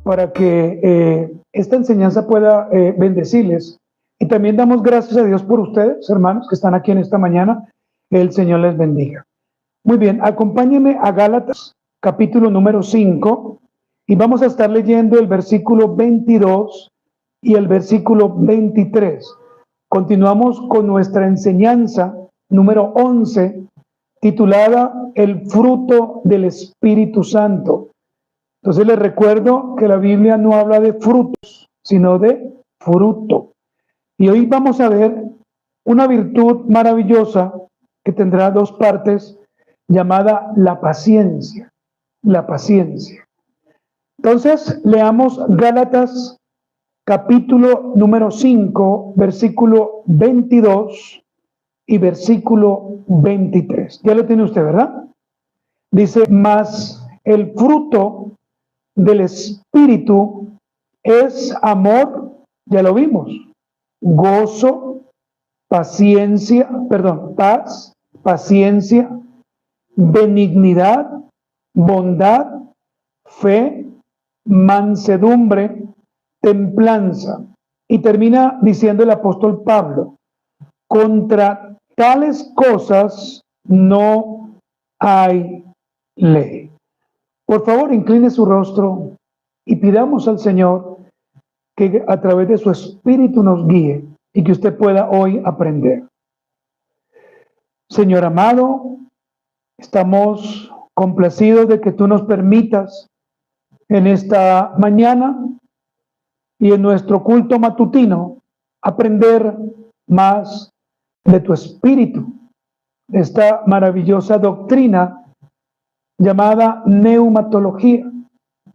para que esta enseñanza pueda bendecirles. Y también damos gracias a Dios por ustedes, hermanos, que están aquí en esta mañana. El Señor les bendiga. Muy bien, acompáñenme a Gálatas, capítulo número 5, y vamos a estar leyendo el versículo 22 y el versículo 23. Continuamos con nuestra enseñanza número 11, titulada El fruto del Espíritu Santo. Entonces les recuerdo que la Biblia no habla de frutos, sino de fruto. Y hoy vamos a ver una virtud maravillosa que tendrá dos partes, llamada la paciencia. La paciencia. Entonces leamos Gálatas capítulo número 5, versículo 22 y versículo 23. Ya lo tiene usted, ¿verdad? Dice, mas el fruto del Espíritu es amor, ya lo vimos, gozo, paz, paciencia, benignidad, bondad, fe, mansedumbre, templanza. Y termina diciendo el apóstol Pablo, contra tales cosas no hay ley. Por favor, incline su rostro y pidamos al Señor que a través de su Espíritu nos guíe y que usted pueda hoy aprender. Señor amado, estamos complacidos de que tú nos permitas en esta mañana y en nuestro culto matutino aprender más de tu Espíritu, de esta maravillosa doctrina llamada neumatología,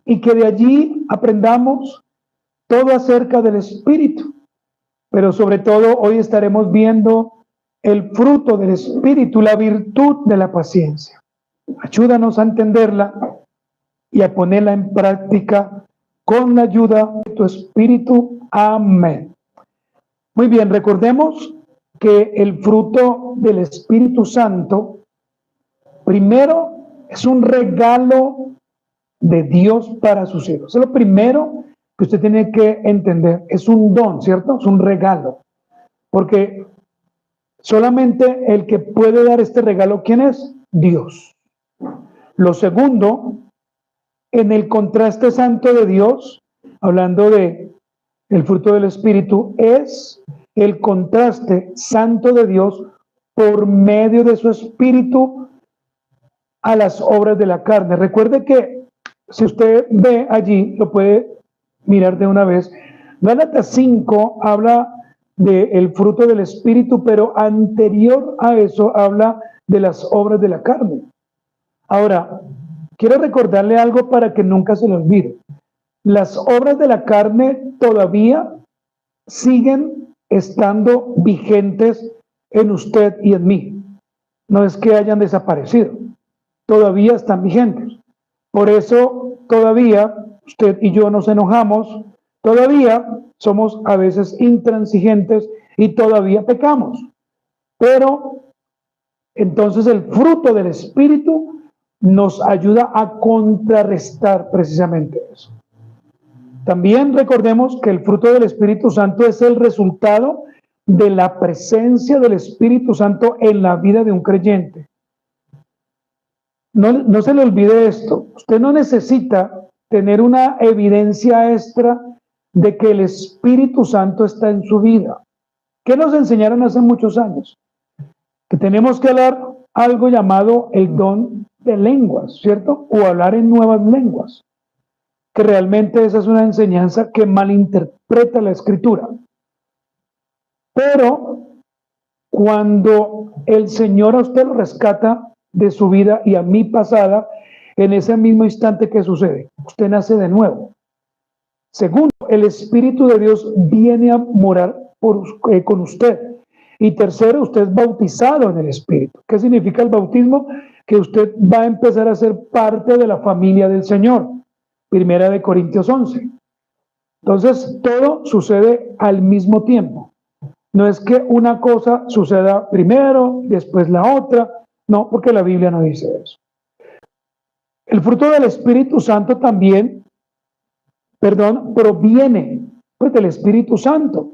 y que de allí aprendamos todo acerca del Espíritu, pero sobre todo hoy estaremos viendo el fruto del Espíritu, la virtud de la paciencia. Ayúdanos a entenderla y a ponerla en práctica con la ayuda de tu Espíritu. Amén. Muy bien, recordemos que el fruto del Espíritu Santo, primero, es un regalo de Dios para sus hijos. Es lo primero que usted tiene que entender. Es un don, ¿cierto? Es un regalo. Porque solamente el que puede dar este regalo, ¿quién es? Dios. Lo segundo, en el contraste santo de Dios, hablando de el fruto del Espíritu, es el contraste santo de Dios por medio de su Espíritu a las obras de la carne. Recuerde que si usted ve allí, lo puede mirar de una vez, Gálatas 5 habla del fruto del Espíritu, pero anterior a eso habla de las obras de la carne. Ahora, quiero recordarle algo para que nunca se le olvide. Las obras de la carne todavía siguen estando vigentes en usted y en mí. No es que hayan desaparecido, todavía están vigentes. Por eso todavía usted y yo nos enojamos, todavía somos a veces intransigentes y todavía pecamos. Pero entonces el fruto del Espíritu nos ayuda a contrarrestar precisamente eso. También recordemos que el fruto del Espíritu Santo es el resultado de la presencia del Espíritu Santo en la vida de un creyente. No se le olvide esto. Usted no necesita tener una evidencia extra de que el Espíritu Santo está en su vida. ¿Qué nos enseñaron hace muchos años? Que tenemos que hablar algo llamado el don de lenguas, ¿cierto? O hablar en nuevas lenguas. Que realmente esa es una enseñanza que malinterpreta la Escritura. Pero cuando el Señor a usted lo rescata de su vida y a mí pasada, en ese mismo instante que sucede, usted nace de nuevo. Segundo, el Espíritu de Dios viene a morar con usted. Y tercero, usted es bautizado en el Espíritu. ¿Qué significa el bautismo? Que usted va a empezar a ser parte de la familia del Señor. Primera de Corintios 11. Entonces, todo sucede al mismo tiempo. No es que una cosa suceda primero, después la otra. No, porque la Biblia no dice eso. El fruto del Espíritu Santo también perdón, proviene pues del Espíritu Santo.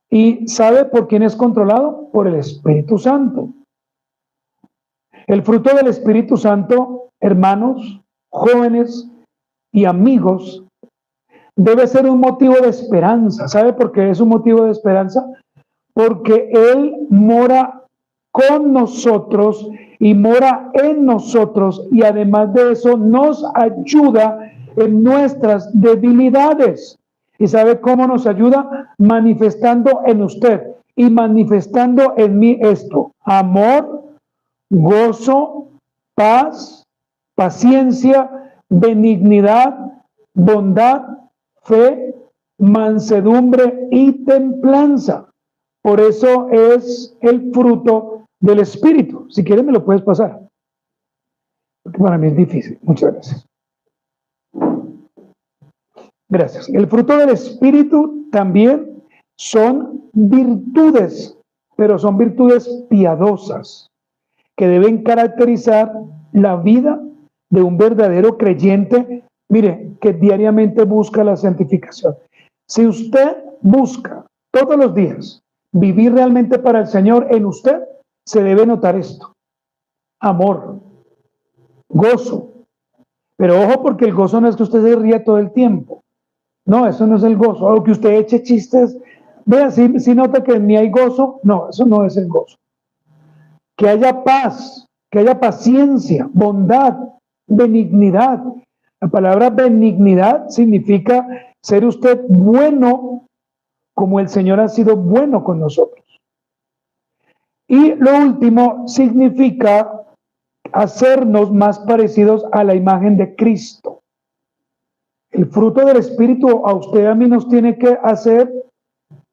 ¿Y sabe por quién es controlado? Por el Espíritu Santo. El fruto del Espíritu Santo, hermanos, jóvenes y amigos, debe ser un motivo de esperanza. ¿Sabe por qué es un motivo de esperanza? Porque Él mora con nosotros y mora en nosotros, y además de eso nos ayuda en nuestras debilidades. ¿Y sabe cómo nos ayuda? Manifestando en usted y manifestando en mí esto: amor, gozo, paz, paciencia, benignidad, bondad, fe, mansedumbre y templanza. Por eso es el fruto del Espíritu. Si quieres me lo puedes pasar, porque para mí es difícil. Muchas gracias. Gracias. El fruto del Espíritu también son virtudes, pero son virtudes piadosas que deben caracterizar la vida de un verdadero creyente, mire, que diariamente busca la santificación. Si usted busca todos los días vivir realmente para el Señor, en usted se debe notar esto: amor, gozo. Pero ojo, porque el gozo no es que usted se ría todo el tiempo. No, eso no es el gozo. O que usted eche chistes. Vea, si nota que ni hay gozo. No, eso no es el gozo. Que haya paz, que haya paciencia, bondad, benignidad. La palabra benignidad significa ser usted bueno como el Señor ha sido bueno con nosotros. Y lo último significa hacernos más parecidos a la imagen de Cristo. El fruto del Espíritu a usted y a mí nos tiene que hacer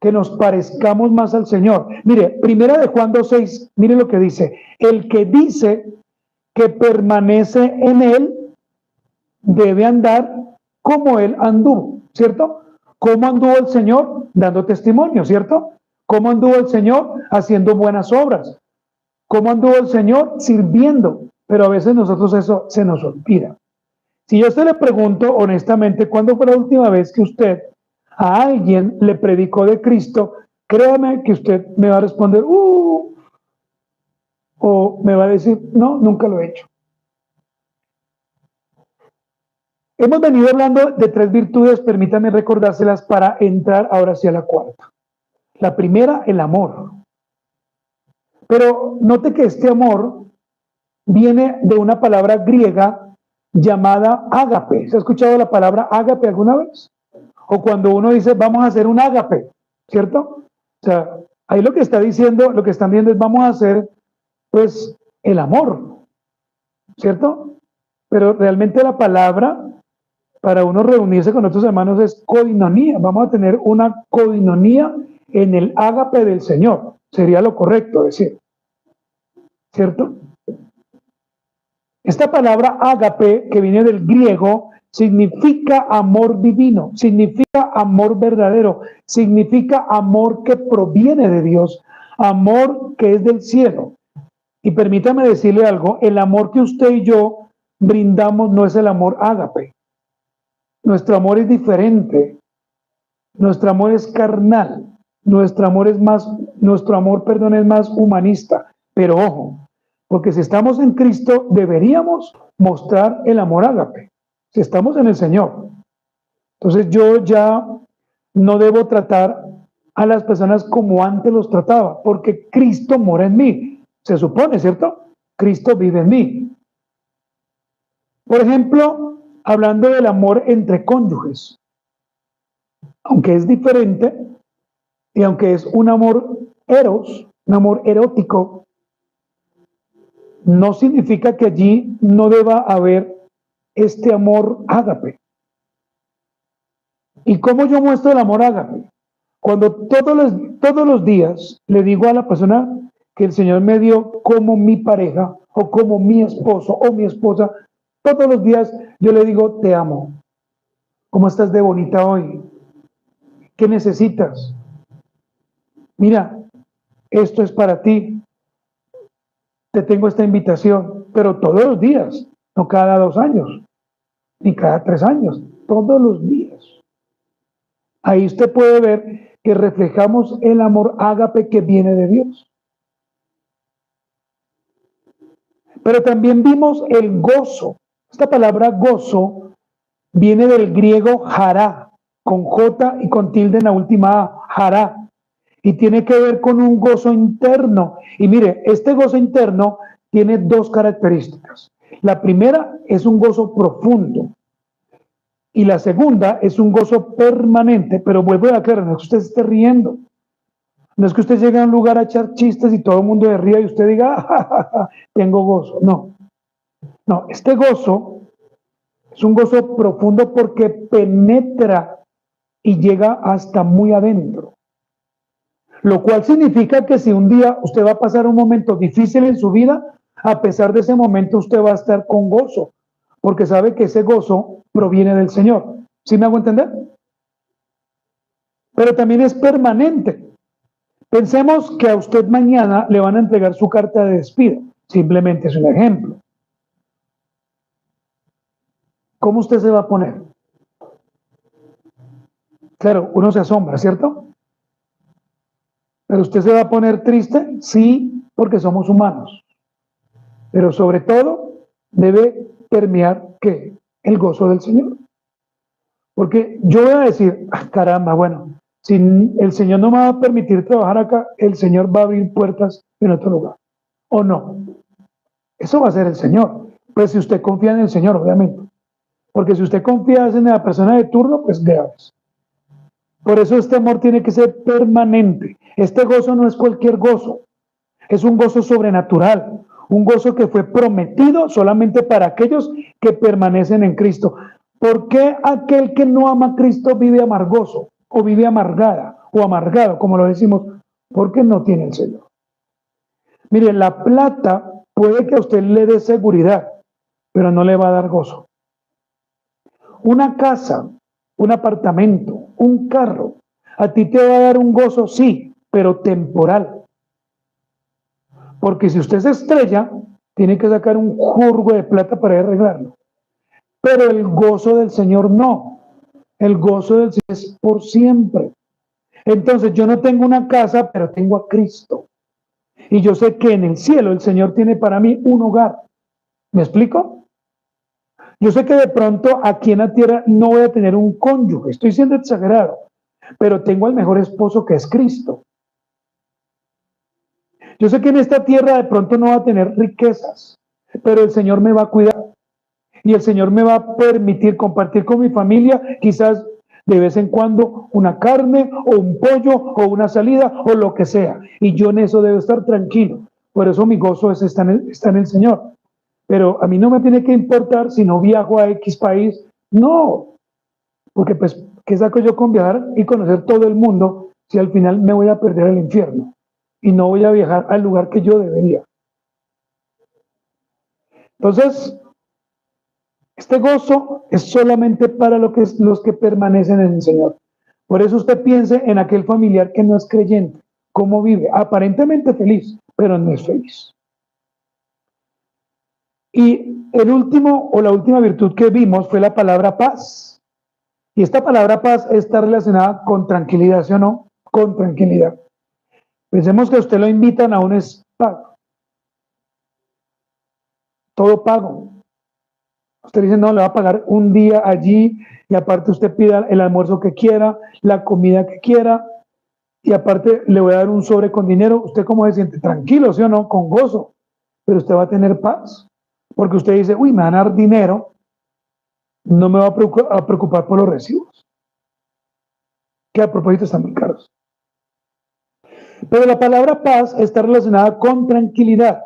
que nos parezcamos más al Señor. Mire, primera de Juan 2:6, mire lo que dice: el que dice que permanece en Él debe andar como Él anduvo, ¿cierto? ¿Cómo anduvo el Señor? Dando testimonio, ¿cierto? ¿Cómo anduvo el Señor? Haciendo buenas obras. ¿Cómo anduvo el Señor? Sirviendo. Pero a veces nosotros eso se nos olvida. Si yo a usted le pregunto honestamente, ¿cuándo fue la última vez que usted a alguien le predicó de Cristo? Créame que usted me va a responder, o me va a decir, no, nunca lo he hecho. Hemos venido hablando de 3 virtudes, permítame recordárselas para entrar ahora hacia la cuarta. La primera, el amor. Pero note que este amor viene de una palabra griega llamada ágape. ¿Se ha escuchado la palabra ágape alguna vez? O cuando uno dice, vamos a hacer un ágape, ¿cierto? O sea, ahí lo que está diciendo, lo que están viendo es, vamos a hacer, pues, el amor, ¿cierto? Pero realmente la palabra para uno reunirse con otros hermanos es koinonía. Vamos a tener una koinonía en el ágape del Señor. Sería lo correcto decir, ¿cierto? Esta palabra ágape, que viene del griego, significa amor divino, significa amor verdadero, significa amor que proviene de Dios, amor que es del cielo. Y permítame decirle algo: el amor que usted y yo brindamos no es el amor ágape. Nuestro amor es diferente. Nuestro amor es carnal. Nuestro amor, es más humanista. Pero ojo, porque si estamos en Cristo, deberíamos mostrar el amor ágape. Si estamos en el Señor. Entonces yo ya no debo tratar a las personas como antes los trataba, porque Cristo mora en mí. Se supone, ¿cierto? Cristo vive en mí. Por ejemplo, hablando del amor entre cónyuges, aunque es diferente y aunque es un amor eros, un amor erótico, no significa que allí no deba haber este amor ágape. ¿Y cómo yo muestro el amor ágape? Cuando todos los días le digo a la persona que el Señor me dio como mi pareja o como mi esposo o mi esposa, todos los días yo le digo, te amo. ¿Cómo estás de bonita hoy? ¿Qué necesitas? Mira, esto es para ti. Te tengo esta invitación, pero todos los días, no cada 2 años, ni cada 3 años, todos los días. Ahí usted puede ver que reflejamos el amor ágape que viene de Dios. Pero también vimos el gozo. Esta palabra gozo viene del griego jará, con J y con tilde en la última A, jará, y tiene que ver con un gozo interno. Y mire, este gozo interno tiene dos características. La primera es un gozo profundo, y la segunda es un gozo permanente, pero vuelvo a aclarar, no es que usted se esté riendo, no es que usted llegue a un lugar a echar chistes y todo el mundo se ría y usted diga, ja, ja, ja, tengo gozo. No, no, este gozo es un gozo profundo porque penetra y llega hasta muy adentro. Lo cual significa que si un día usted va a pasar un momento difícil en su vida, a pesar de ese momento usted va a estar con gozo, porque sabe que ese gozo proviene del Señor. ¿Sí me hago entender? Pero también es permanente. Pensemos que a usted mañana le van a entregar su carta de despido. Simplemente es un ejemplo. ¿Cómo usted se va a poner? Claro, uno se asombra, ¿cierto? Pero usted se va a poner triste, sí, porque somos humanos. Pero sobre todo debe permear ¿qué? El gozo del Señor. Porque yo voy a decir, caramba, bueno, si el Señor no me va a permitir trabajar acá, el Señor va a abrir puertas en otro lugar. ¿O no? Eso va a ser el Señor. Pues si usted confía en el Señor, obviamente. Porque si usted confía en la persona de turno, pues graves. Por eso este amor tiene que ser permanente. Este gozo no es cualquier gozo. Es un gozo sobrenatural. Un gozo que fue prometido solamente para aquellos que permanecen en Cristo. ¿Por qué aquel que no ama a Cristo vive amargoso? O vive amargada o amargado, como lo decimos, porque no tiene el Señor. Mire, la plata puede que a usted le dé seguridad, pero no le va a dar gozo. Una casa, un apartamento, un carro, a ti te va a dar un gozo, sí, pero temporal. Porque si usted se estrella, tiene que sacar un jurgo de plata para arreglarlo. Pero el gozo del Señor no. El gozo del Señor es por siempre. Entonces yo no tengo una casa, pero tengo a Cristo. Y yo sé que en el cielo el Señor tiene para mí un hogar. ¿Me explico? Yo sé que de pronto aquí en la tierra no voy a tener un cónyuge, estoy siendo exagerado, pero tengo al mejor esposo que es Cristo. Yo sé que en esta tierra de pronto no va a tener riquezas, pero el Señor me va a cuidar y el Señor me va a permitir compartir con mi familia, quizás de vez en cuando una carne o un pollo o una salida o lo que sea. Y yo en eso debo estar tranquilo. Por eso mi gozo está en el Señor. Pero a mí no me tiene que importar si no viajo a X país. No, porque pues, ¿qué saco yo con viajar y conocer todo el mundo si al final me voy a perder el infierno? Y no voy a viajar al lugar que yo debería. Entonces, este gozo es solamente para los que permanecen en el Señor. Por eso usted piense en aquel familiar que no es creyente. ¿Cómo vive? Aparentemente feliz, pero no es feliz. Y el último o la última virtud que vimos fue la palabra paz. Y esta palabra paz está relacionada con tranquilidad, ¿sí o no? Con tranquilidad. Pensemos que a usted lo invitan a un spa. Todo pago. Usted dice, no, le va a pagar un día allí y aparte usted pida el almuerzo que quiera, la comida que quiera y aparte le voy a dar un sobre con dinero. ¿Usted cómo se siente? Tranquilo, ¿sí o no? Con gozo. Pero usted va a tener paz. Porque usted dice, uy, me van a dar dinero, no me va a preocupar por los recibos. Que a propósito están muy caros. Pero la palabra paz está relacionada con tranquilidad.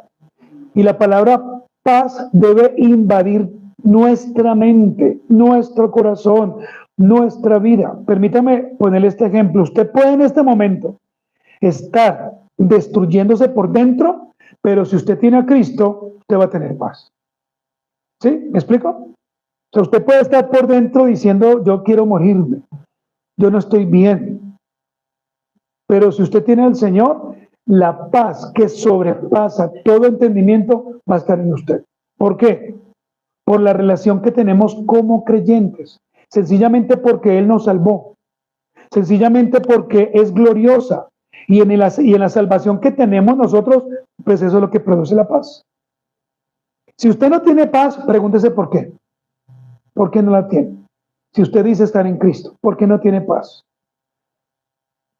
Y la palabra paz debe invadir nuestra mente, nuestro corazón, nuestra vida. Permítame ponerle este ejemplo. Usted puede en este momento estar destruyéndose por dentro, pero si usted tiene a Cristo, usted va a tener paz. ¿Sí? ¿Me explico? O sea, usted puede estar por dentro diciendo, yo quiero morirme, yo no estoy bien. Pero si usted tiene al Señor, la paz que sobrepasa todo entendimiento va a estar en usted. ¿Por qué? Por la relación que tenemos como creyentes. Sencillamente porque Él nos salvó. sencillamente porque es gloriosa. Y en la salvación que tenemos nosotros, pues eso es lo que produce la paz. Si usted no tiene paz, pregúntese por qué. ¿Por qué no la tiene? Si usted dice estar en Cristo, ¿por qué no tiene paz?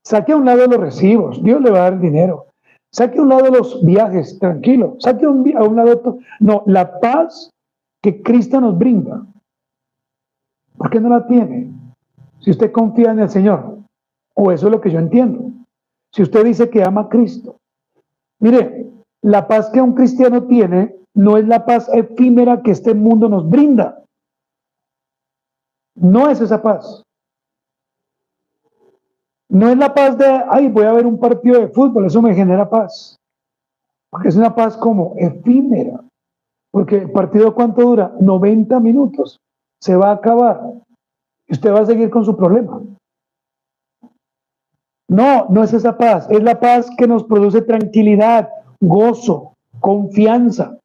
Saque a un lado los recibos, Dios le va a dar el dinero. Saque a un lado los viajes, tranquilo. Saque a un lado todo. No, la paz que Cristo nos brinda. ¿Por qué no la tiene? Si usted confía en el Señor, o eso es lo que yo entiendo. Si usted dice que ama a Cristo. Mire, la paz que un cristiano tiene no es la paz efímera que este mundo nos brinda. No es esa paz. No es la paz de, ay, voy a ver un partido de fútbol, eso me genera paz. Porque es una paz como efímera. Porque el partido, ¿cuánto dura? 90 minutos. Se va a acabar. Y usted va a seguir con su problema. No, no es esa paz. Es la paz que nos produce tranquilidad, gozo, confianza.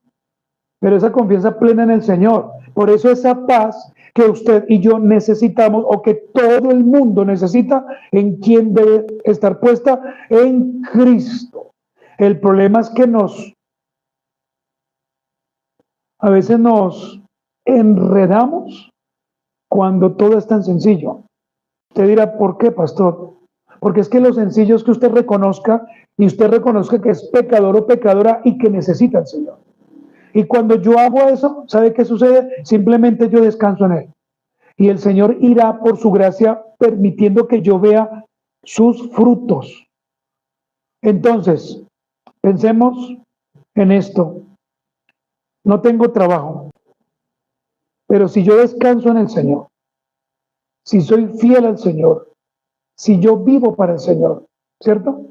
Pero esa confianza plena en el Señor. Por eso esa paz que usted y yo necesitamos, o que todo el mundo necesita, ¿en quién debe estar puesta? En Cristo. El problema es que a veces nos enredamos cuando todo es tan sencillo. Usted dirá, ¿por qué, pastor? Porque es que lo sencillo es que usted reconozca, y usted reconozca que es pecador o pecadora y que necesita al Señor. Y cuando yo hago eso, ¿sabe qué sucede? Simplemente yo descanso en Él. Y el Señor irá por su gracia permitiendo que yo vea sus frutos. Entonces, pensemos en esto. No tengo trabajo, pero si yo descanso en el Señor, si soy fiel al Señor, si yo vivo para el Señor, ¿cierto?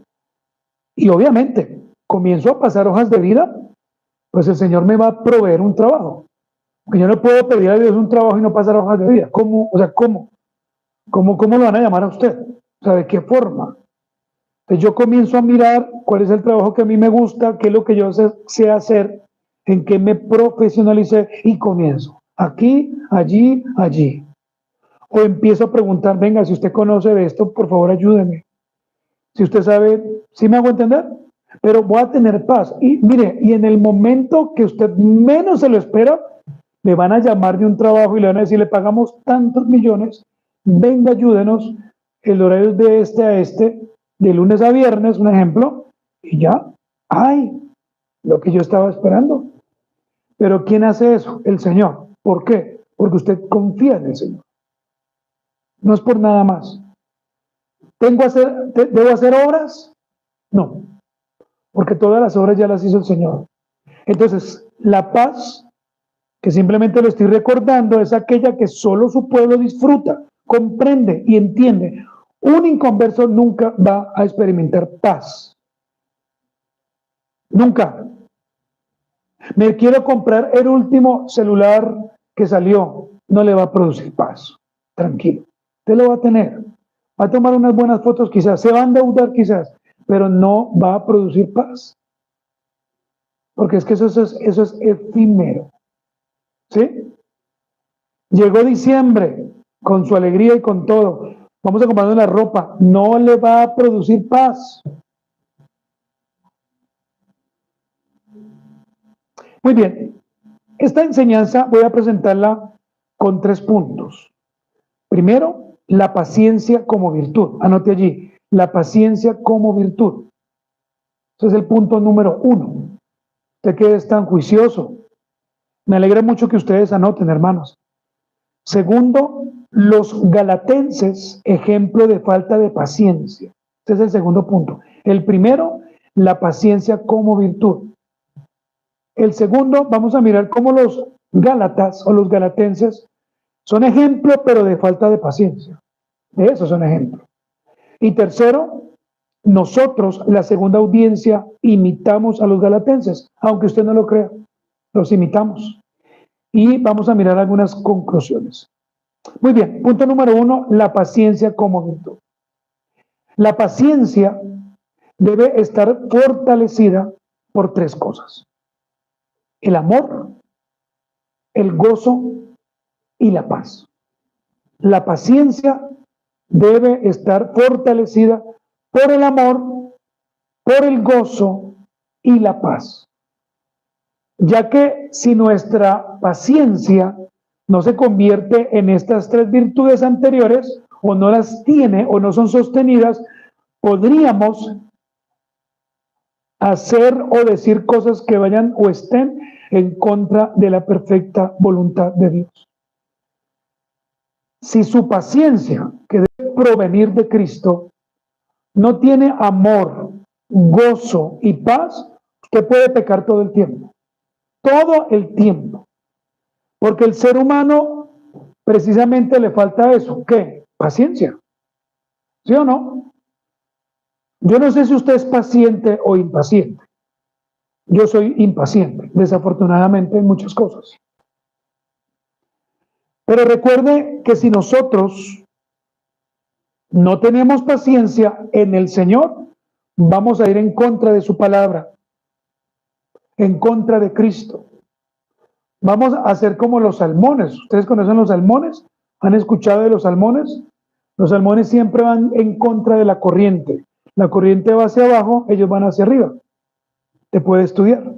Y obviamente comienzo a pasar hojas de vida, pues el Señor me va a proveer un trabajo. Porque yo no puedo pedir a Dios un trabajo y no pasar hojas de vida. ¿Cómo? O sea, ¿cómo lo van a llamar a usted? O sea, ¿de qué forma? Entonces yo comienzo a mirar cuál es el trabajo que a mí me gusta, qué es lo que yo sé hacer, en qué me profesionalicé, y comienzo. Aquí, allí, allí. O empiezo a preguntar, venga, si usted conoce de esto, por favor ayúdeme. Si usted sabe, ¿sí me hago entender? Pero voy a tener paz. Y mire, y en el momento que usted menos se lo espera, le van a llamar de un trabajo y le van a decir, le pagamos tantos millones, venga, ayúdenos, el horario es de este a este, de lunes a viernes, un ejemplo, y ya, ¡ay! Lo que yo estaba esperando. Pero ¿quién hace eso? El Señor. ¿Por qué? Porque usted confía en el Señor. No es por nada más. ¿Debo hacer obras? No, porque todas las obras ya las hizo el Señor. Entonces, la paz, que simplemente lo estoy recordando, es aquella que solo su pueblo disfruta, comprende y entiende. Un inconverso nunca va a experimentar paz. Nunca. Me quiero comprar el último celular que salió, no le va a producir paz. Tranquilo. Usted lo va a tener. Va a tomar unas buenas fotos quizás, se va a endeudar quizás, pero no va a producir paz. Porque es que eso es efímero. ¿Sí? Llegó diciembre con su alegría y con todo. Vamos a comprar una ropa. No le va a producir paz. Muy bien. Esta enseñanza voy a presentarla con 3 puntos. Primero, la paciencia como virtud. Anote allí. La paciencia como virtud. Ese es el punto número 1. Usted que es tan juicioso. Me alegra mucho que ustedes anoten, hermanos. Segundo, los galatenses, ejemplo de falta de paciencia. Este es el segundo punto. El primero, la paciencia como virtud. El segundo, vamos a mirar cómo los gálatas o los galatenses son ejemplo, pero de falta de paciencia. De eso son ejemplo. Y tercero, nosotros, la segunda audiencia, imitamos a los galatenses, aunque usted no lo crea, los imitamos. Y vamos a mirar algunas conclusiones. Muy bien, punto número 1, la paciencia como virtud. La paciencia debe estar fortalecida por 3 cosas: el amor, el gozo y la paz. La paciencia debe estar fortalecida por el amor, por el gozo y la paz. Ya que si nuestra paciencia no se convierte en estas tres virtudes anteriores, o no las tiene, o no son sostenidas, podríamos hacer o decir cosas que vayan o estén en contra de la perfecta voluntad de Dios. Si su paciencia, que debe provenir de Cristo, no tiene amor, gozo y paz, usted puede pecar todo el tiempo. Todo el tiempo. Porque el ser humano precisamente le falta eso. ¿Qué? Paciencia. ¿Sí o no? Yo no sé si usted es paciente o impaciente. Yo soy impaciente, desafortunadamente, en muchas cosas. Pero recuerde que si nosotros no tenemos paciencia en el Señor, vamos a ir en contra de su palabra, en contra de Cristo. Vamos a hacer como los salmones. ¿Ustedes conocen los salmones? ¿Han escuchado de los salmones? Los salmones siempre van en contra de la corriente. La corriente va hacia abajo, ellos van hacia arriba. Te puede estudiar.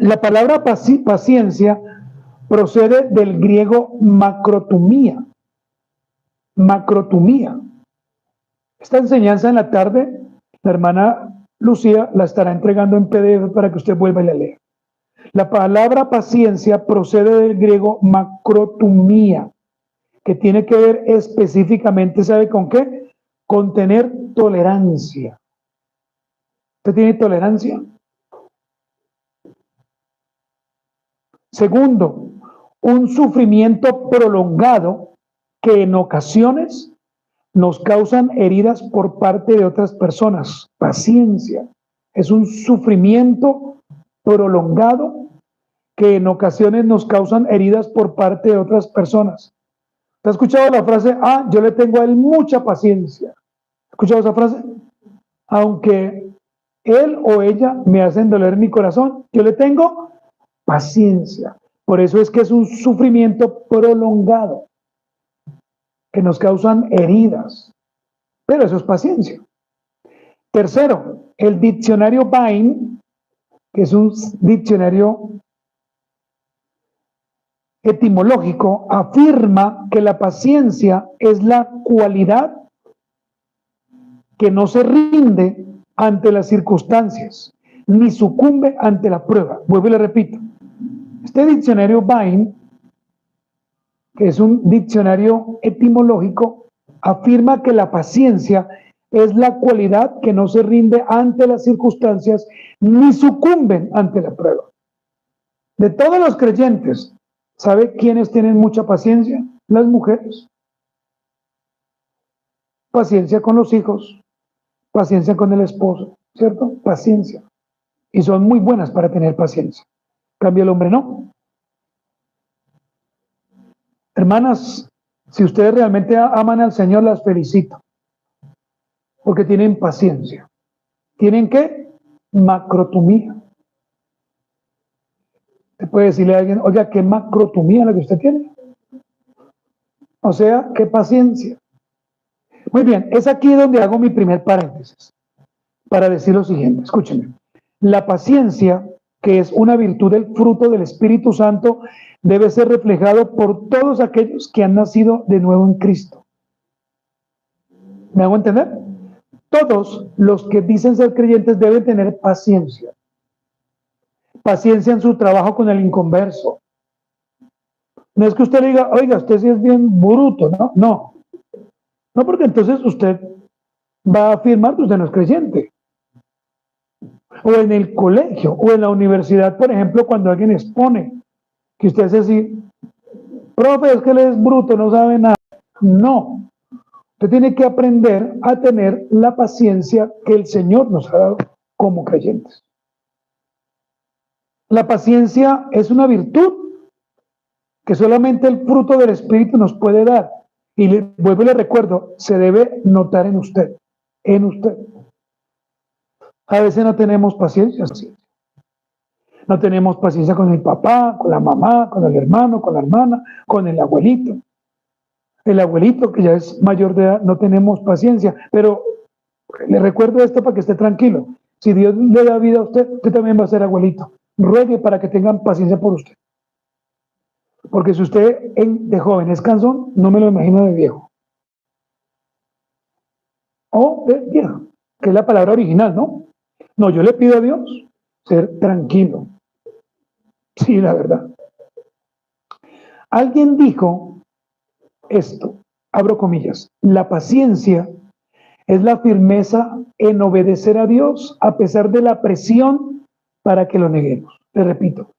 La palabra paciencia procede del griego macrotumía. Macrotumía. Esta enseñanza en la tarde, la hermana Lucía la estará entregando en PDF para que usted vuelva y la lea. La palabra paciencia procede del griego macrotumía, que tiene que ver específicamente, ¿sabe con qué? Con tener tolerancia. ¿Usted tiene tolerancia? Segundo, un sufrimiento prolongado que en ocasiones nos causan heridas por parte de otras personas. Paciencia es un sufrimiento prolongado que en ocasiones nos causan heridas por parte de otras personas. ¿Te has escuchado la frase, yo le tengo a él mucha paciencia? ¿Has escuchado esa frase? Aunque él o ella me hacen doler mi corazón, yo le tengo paciencia. Por eso es que es un sufrimiento prolongado, que nos causan heridas. Pero eso es paciencia. Tercero, el diccionario Bain, que es un diccionario etimológico, afirma que la paciencia es la cualidad que no se rinde ante las circunstancias, ni sucumbe ante la prueba. Vuelvo y le repito. Este diccionario Bain, que es un diccionario etimológico, afirma que la paciencia es la cualidad que no se rinde ante las circunstancias, ni sucumben ante la prueba. De todos los creyentes, ¿sabe quiénes tienen mucha paciencia? Las mujeres. Paciencia con los hijos, paciencia con el esposo, ¿cierto? Paciencia. Y son muy buenas para tener paciencia. En cambio, el hombre no. Hermanas, si ustedes realmente aman al Señor, las felicito. Porque tienen paciencia. ¿Tienen qué? Macrotumía. Te puede decirle a alguien, oiga, ¿qué macrotumía la que usted tiene? O sea, ¿qué paciencia? Muy bien, es aquí donde hago mi primer paréntesis para decir lo siguiente. Escúchenme. La paciencia, que es una virtud del fruto del Espíritu Santo, debe ser reflejado por todos aquellos que han nacido de nuevo en Cristo. ¿Me hago entender? Todos los que dicen ser creyentes deben tener paciencia. Paciencia en su trabajo con el inconverso. No es que usted le diga, oiga, usted sí es bien bruto, ¿no? No. No, porque entonces usted va a afirmar que usted no es creyente. O en el colegio, o en la universidad, por ejemplo, cuando alguien expone, que usted hace así, profe, es que él es bruto, no sabe nada. No. Usted tiene que aprender a tener la paciencia que el Señor nos ha dado como creyentes. La paciencia es una virtud que solamente el fruto del Espíritu nos puede dar. Y vuelvo y le recuerdo, se debe notar en usted, en usted. A veces no tenemos paciencia. No tenemos paciencia con el papá, con la mamá, con el hermano, con la hermana, con el abuelito. El abuelito que ya es mayor de edad, no tenemos paciencia, pero le recuerdo esto para que esté tranquilo. Si Dios le da vida a usted, usted también va a ser abuelito. Ruegue para que tengan paciencia por usted. Porque si usted de joven es cansón, no me lo imagino de viejo. O de viejo, que es la palabra original, ¿no? No, yo le pido a Dios ser tranquilo. Sí, la verdad. Alguien dijo esto, abro comillas, la paciencia es la firmeza en obedecer a Dios a pesar de la presión para que lo neguemos. Le repito,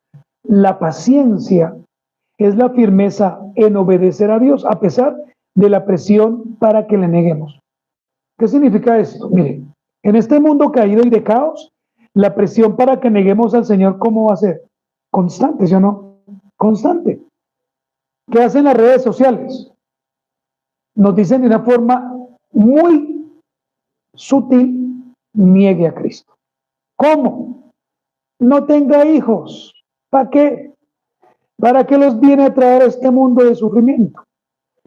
la paciencia es la firmeza en obedecer a Dios a pesar de la presión para que le neguemos. ¿Qué significa esto? Mire, en este mundo caído y de caos, la presión para que neguemos al Señor, ¿cómo va a ser? Constante, ¿sí o no? Constante. ¿Qué hacen las redes sociales? Nos dicen de una forma muy sutil, niegue a Cristo. ¿Cómo? No tenga hijos. ¿Para qué? ¿Para qué los viene a traer a este mundo de sufrimiento?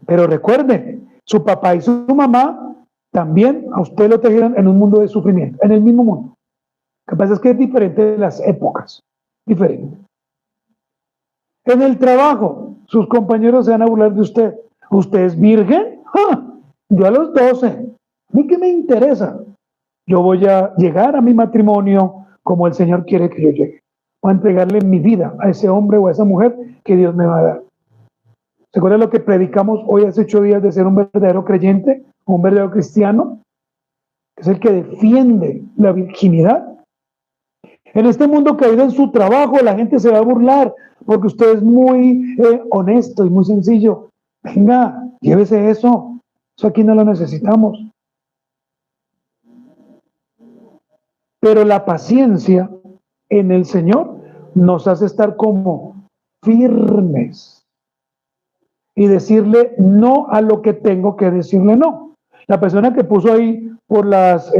Pero recuerden, su papá y su mamá también a usted lo trajeron en un mundo de sufrimiento, en el mismo mundo. Lo que pasa es que es diferente de las épocas, diferente. En el trabajo, sus compañeros se van a burlar de usted. ¿Usted es virgen? ¡Ah! Yo a los 12. ¿A mí qué me interesa? Yo voy a llegar a mi matrimonio como el Señor quiere que yo llegue. Voy a entregarle mi vida a ese hombre o a esa mujer que Dios me va a dar. ¿Se acuerdan lo que predicamos hoy hace 8 días de ser un verdadero creyente, un verdadero cristiano? Es el que defiende la virginidad. En este mundo caído en su trabajo, la gente se va a burlar porque usted es muy honesto y muy sencillo. Venga, llévese eso. Eso aquí no lo necesitamos. Pero la paciencia en el Señor nos hace estar como firmes y decirle no a lo que tengo que decirle no. La persona que puso ahí por las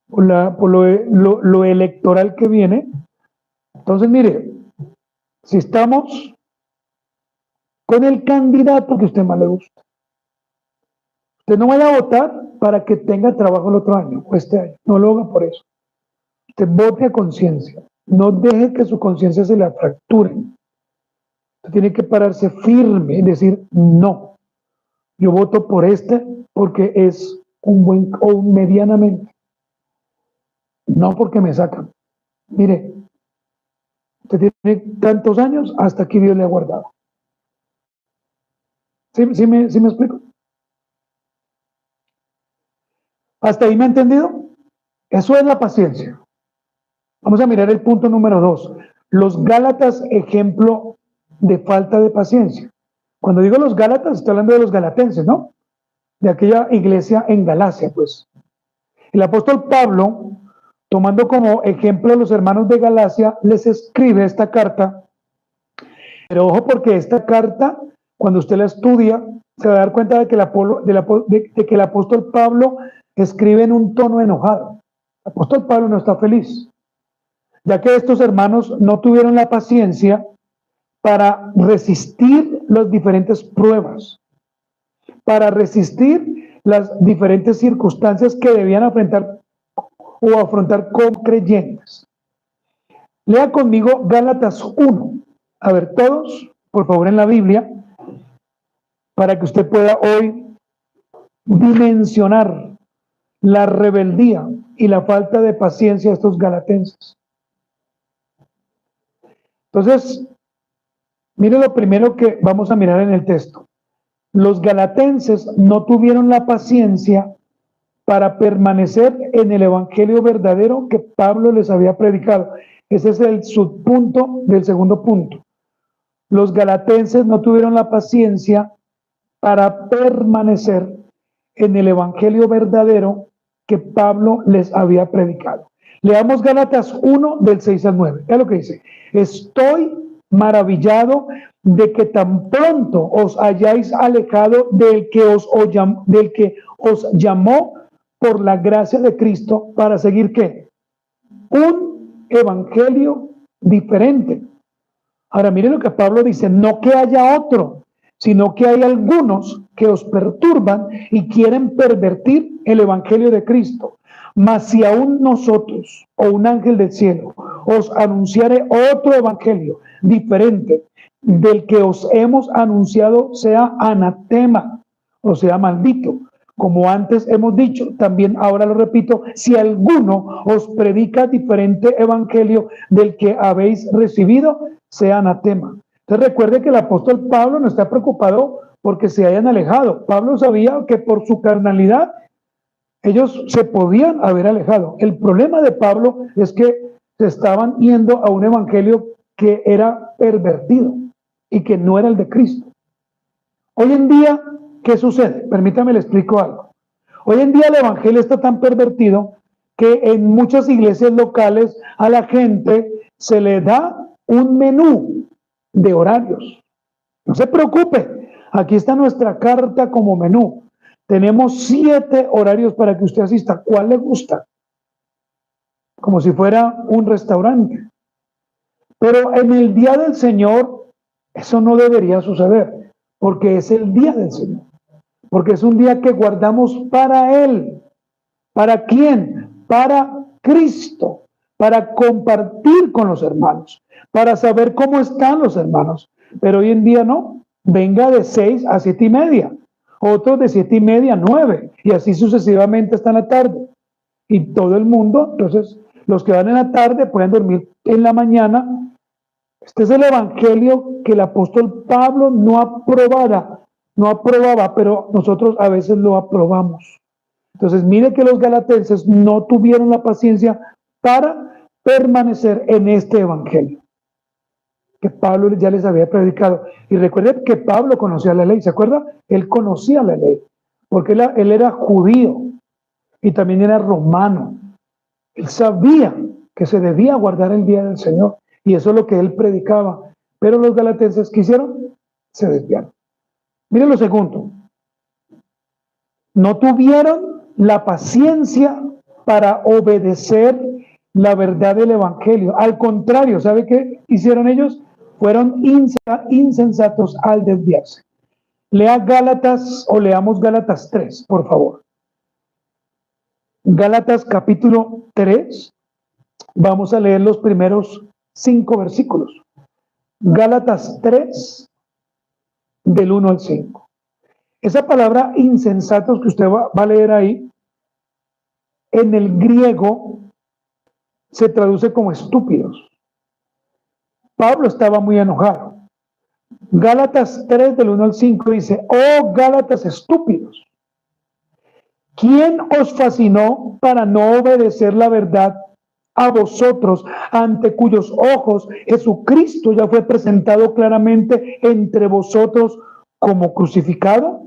por lo electoral que viene. Entonces, mire, si estamos con el candidato que a usted más le gusta, usted no vaya a votar para que tenga trabajo el otro año o este año. No lo haga por eso. Usted vote a conciencia. No deje que su conciencia se la fracture. Usted tiene que pararse firme y decir no. Yo voto por este porque es un buen o un medianamente. No porque me sacan. Mire, usted tiene tantos años, hasta aquí Dios le ha guardado. ¿Sí me explico? ¿Hasta ahí me ha entendido? Eso es la paciencia. Vamos a mirar el punto número 2. Los Gálatas, ejemplo de falta de paciencia. Cuando digo los Gálatas, estoy hablando de los galatenses, ¿no? De aquella iglesia en Galacia, pues. El apóstol Pablo, tomando como ejemplo a los hermanos de Galacia, les escribe esta carta. Pero ojo, porque esta carta, cuando usted la estudia, se va a dar cuenta de que el apóstol Pablo escribe en un tono enojado. El apóstol Pablo no está feliz, ya que estos hermanos no tuvieron la paciencia para resistir las diferentes pruebas, para resistir las diferentes circunstancias que debían afrontar como creyentes. Lea conmigo Gálatas 1. A ver, todos, por favor, en la Biblia, para que usted pueda hoy dimensionar la rebeldía y la falta de paciencia de estos galatenses. Entonces, mire lo primero que vamos a mirar en el texto. Los galatenses no tuvieron la paciencia para permanecer en el evangelio verdadero que Pablo les había predicado. Ese es el subpunto del segundo punto. Los galatenses no tuvieron la paciencia para permanecer en el evangelio verdadero que Pablo les había predicado. Leamos Gálatas 1 del 6 al 9. Es lo que dice. Estoy maravillado de que tan pronto os hayáis alejado del que os llamó por la gracia de Cristo para seguir ¿qué? Un evangelio diferente. Ahora miren lo que Pablo dice, no que haya otro, sino que hay algunos que os perturban y quieren pervertir el evangelio de Cristo. Mas si aún nosotros o un ángel del cielo os anunciare otro evangelio diferente del que os hemos anunciado, sea anatema, o sea maldito. Como antes hemos dicho, también ahora lo repito, si alguno os predica diferente evangelio del que habéis recibido, sea anatema. Entonces recuerde que el apóstol Pablo no está preocupado porque se hayan alejado. Pablo sabía que por su carnalidad ellos se podían haber alejado. El problema de Pablo es que se estaban yendo a un evangelio que era pervertido y que no era el de Cristo. Hoy en día, ¿qué sucede? Permítame le explico algo. Hoy en día el evangelio está tan pervertido que en muchas iglesias locales a la gente se le da un menú de horarios. No se preocupe, aquí está nuestra carta como menú. Tenemos 7 horarios para que usted asista. ¿Cuál le gusta? Como si fuera un restaurante. Pero en el día del Señor, eso no debería suceder, porque es el día del Señor. Porque es un día que guardamos para Él. ¿Para quién? Para Cristo. Para compartir con los hermanos. Para saber cómo están los hermanos. Pero hoy en día no. Venga de 6 a 7:30. Otros de 7:30 a 9. Y así sucesivamente hasta en la tarde. Y todo el mundo, entonces, los que van en la tarde pueden dormir en la mañana. Este es el evangelio que el apóstol Pablo no aprobaba, pero nosotros a veces lo aprobamos. Entonces, mire que los galatenses no tuvieron la paciencia para permanecer en este evangelio que Pablo ya les había predicado. Y recuerden que Pablo conocía la ley, ¿se acuerda? Él conocía la ley, porque él era judío y también era romano. Él sabía que se debía guardar el día del Señor, y eso es lo que él predicaba. Pero los galatenses, ¿qué hicieron? Se desviaron. Miren lo segundo. No tuvieron la paciencia para obedecer la verdad del evangelio. Al contrario, ¿sabe qué hicieron ellos? Fueron insensatos al desviarse. Lea Gálatas, o leamos Gálatas 3, por favor. Gálatas capítulo 3. Vamos a leer los primeros 5 versículos. Gálatas 3, del 1 al 5. Esa palabra insensatos que usted va a leer ahí, en el griego se traduce como estúpidos. Pablo estaba muy enojado. Gálatas 3, del 1 al 5 dice: oh Gálatas estúpidos, ¿quién os fascinó para no obedecer la verdad a vosotros, ante cuyos ojos Jesucristo ya fue presentado claramente entre vosotros como crucificado?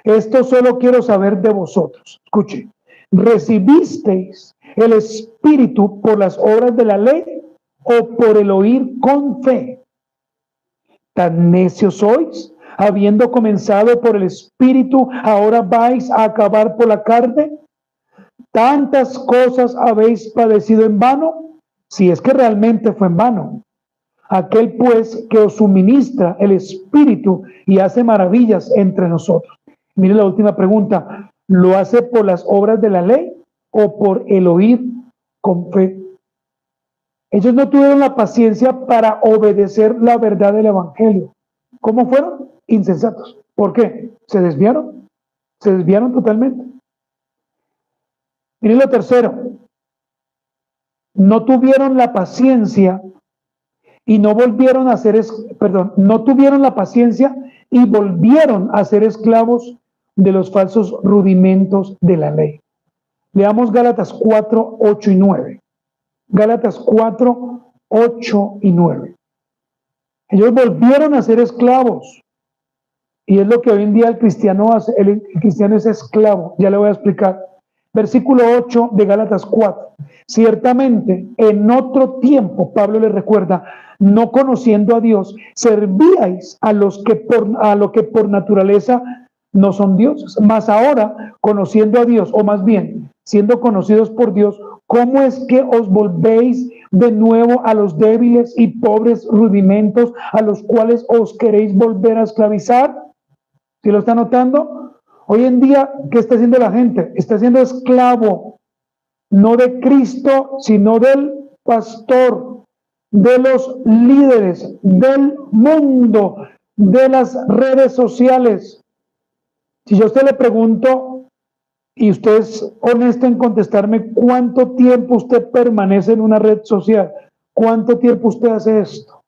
Esto solo quiero saber de vosotros. Escuche, ¿recibisteis el Espíritu por las obras de la ley o por el oír con fe? ¿Tan necios sois? Habiendo comenzado por el Espíritu, ¿ahora vais a acabar por la carne? ¿Tantas cosas habéis padecido en vano? Si es que realmente fue en vano. Aquel pues que os suministra el Espíritu y hace maravillas entre nosotros. Mire la última pregunta. ¿Lo hace por las obras de la ley o por el oír con fe? Ellos no tuvieron la paciencia para obedecer la verdad del evangelio. ¿Cómo fueron? Insensatos. ¿Por qué? Se desviaron totalmente. Miren lo tercero. No tuvieron la paciencia y no volvieron a ser, no tuvieron la paciencia y volvieron a ser esclavos de los falsos rudimentos de la ley. Leamos Gálatas 4, 8 y 9. Gálatas 4, 8 y 9. Ellos volvieron a ser esclavos. Y es lo que hoy en día el cristiano hace. El cristiano es esclavo. Ya le voy a explicar. Versículo 8 de Gálatas 4. Ciertamente, en otro tiempo, Pablo les recuerda, no conociendo a Dios, servíais a lo que por naturaleza no son dioses. Mas ahora, conociendo a Dios, o más bien, siendo conocidos por Dios, ¿cómo es que os volvéis de nuevo a los débiles y pobres rudimentos a los cuales os queréis volver a esclavizar. ¿Sí lo está notando? Hoy en día, ¿qué está haciendo la gente? Está siendo esclavo, no de Cristo, sino del pastor, de los líderes, del mundo, de las redes sociales. Si yo a usted le pregunto, y usted es honesto en contestarme, ¿cuánto tiempo usted permanece en una red social? ¿Cuánto tiempo usted hace esto?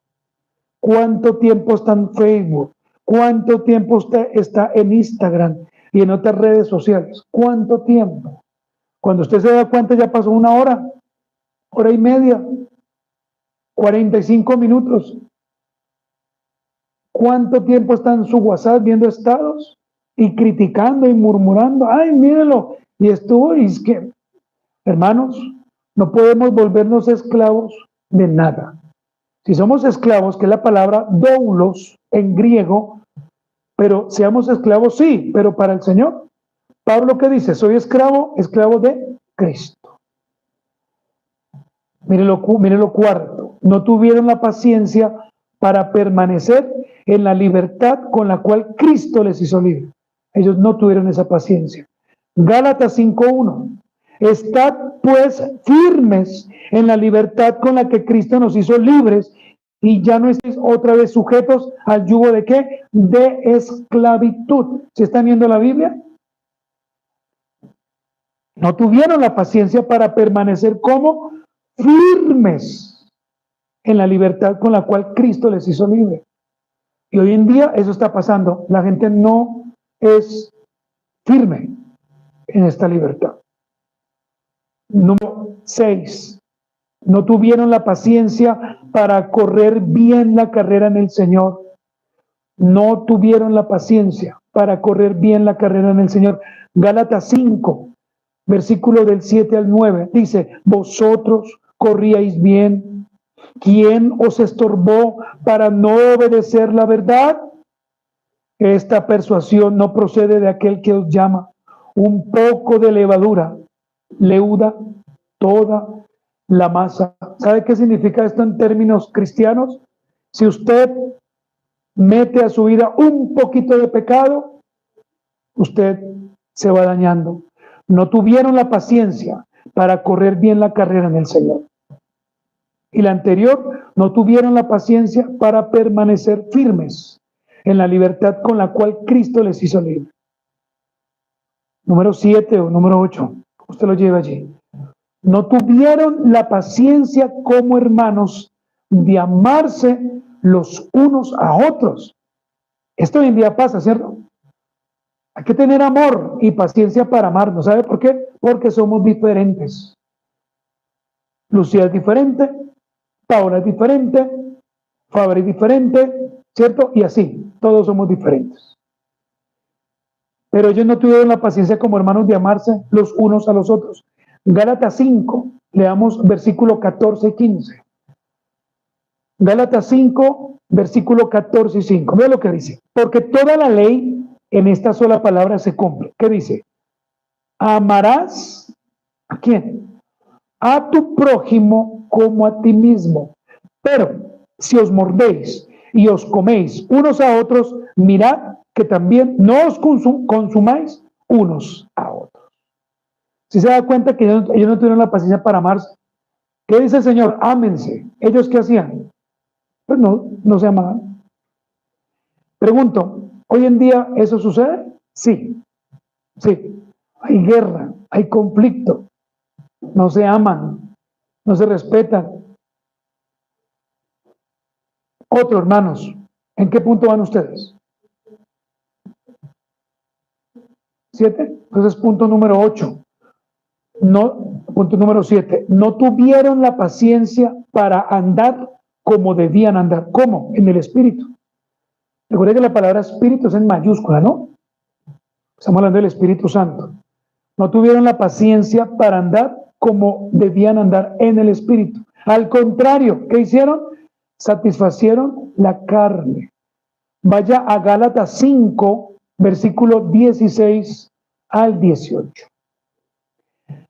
¿Cuánto tiempo está en Facebook? ¿Cuánto tiempo usted está en Instagram y en otras redes sociales? ¿Cuánto tiempo? Cuando usted se da cuenta ya pasó una hora, hora y media, 45 minutos. ¿Cuánto tiempo está en su WhatsApp viendo estados y criticando y murmurando? Ay, mírenlo, y estuvo, y es que, hermanos, no podemos volvernos esclavos de nada. Si somos esclavos, que es la palabra doulos en griego, pero seamos esclavos, sí, pero para el Señor. Pablo, ¿qué dice? Soy esclavo, esclavo de Cristo. Mire lo cuarto. No tuvieron la paciencia para permanecer en la libertad con la cual Cristo les hizo libre. Ellos no tuvieron esa paciencia. Gálatas 5:1. Estad pues firmes en la libertad con la que Cristo nos hizo libres y ya no estéis otra vez sujetos al yugo de ¿qué? De esclavitud. ¿Se están viendo la Biblia? No tuvieron la paciencia para permanecer como firmes en la libertad con la cual Cristo les hizo libre. Y hoy en día eso está pasando. La gente no es firme en esta libertad. Número 6. No tuvieron la paciencia para correr bien la carrera en el Señor. No tuvieron la paciencia para correr bien la carrera en el Señor. Gálatas 5, versículo del 7 al 9, dice, vosotros corríais bien. ¿Quién os estorbó para no obedecer la verdad? Esta persuasión no procede de aquel que os llama. Un poco de levadura leuda toda la masa. ¿Sabe qué significa esto en términos cristianos? Si usted mete a su vida un poquito de pecado, usted se va dañando. No tuvieron la paciencia para correr bien la carrera en el Señor. Y la anterior, no tuvieron la paciencia para permanecer firmes en la libertad con la cual Cristo les hizo libre. Número 7 o número 8, usted lo lleva allí. No tuvieron la paciencia como hermanos de amarse los unos a otros. Esto hoy en día pasa, ¿cierto? Hay que tener amor y paciencia para amarnos. ¿Sabe por qué? Porque somos diferentes. Lucía es diferente, Paola es diferente, Faber es diferente, ¿cierto? Y así, todos somos diferentes. Pero ellos no tuvieron la paciencia como hermanos de amarse los unos a los otros. Gálatas 5, leamos versículo 14 y 15. Gálatas 5, versículo 14 y 5. Mira lo que dice. Porque toda la ley en esta sola palabra se cumple. ¿Qué dice? Amarás, ¿a quién? A tu prójimo como a ti mismo. Pero si os mordéis y os coméis unos a otros, mirad que también no os consumáis unos a otros. Si se da cuenta que ellos no tuvieron la paciencia para amarse. ¿Qué dice el Señor? Ámense. ¿Ellos qué hacían? Pues no se amaban. Pregunto, ¿hoy en día eso sucede? Sí. Hay guerra, hay conflicto. No se aman, no se respetan. Otro, hermanos, ¿en qué punto van ustedes? 7. Entonces, punto número 8. Punto número 7. No tuvieron la paciencia para andar como debían andar. ¿Cómo? En el Espíritu. Recuerden que la palabra Espíritu es en mayúscula, ¿no? Estamos hablando del Espíritu Santo. No tuvieron la paciencia para andar como debían andar en el Espíritu. Al contrario, ¿qué hicieron? Satisfacieron la carne. Vaya a Gálatas 5, versículo 16 al 18.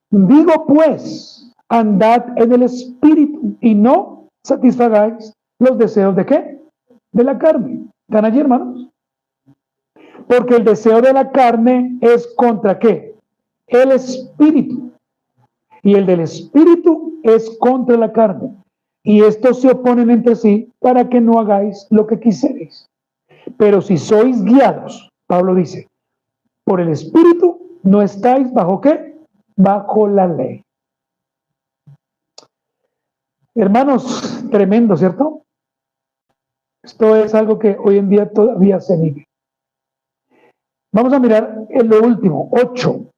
Digo pues, andad en el Espíritu y no satisfagáis los deseos ¿de qué? De la carne. ¿Están allí, hermanos? Porque el deseo de la carne es contra ¿qué? El espíritu. Y el del espíritu es contra la carne. Y estos se oponen entre sí para que no hagáis lo que quisierais. Pero si sois guiados, Pablo dice, por el espíritu, no estáis bajo ¿qué? Bajo la ley. Hermanos, tremendo, ¿cierto? Esto es algo que hoy en día todavía se vive. Vamos a mirar en lo último, 8.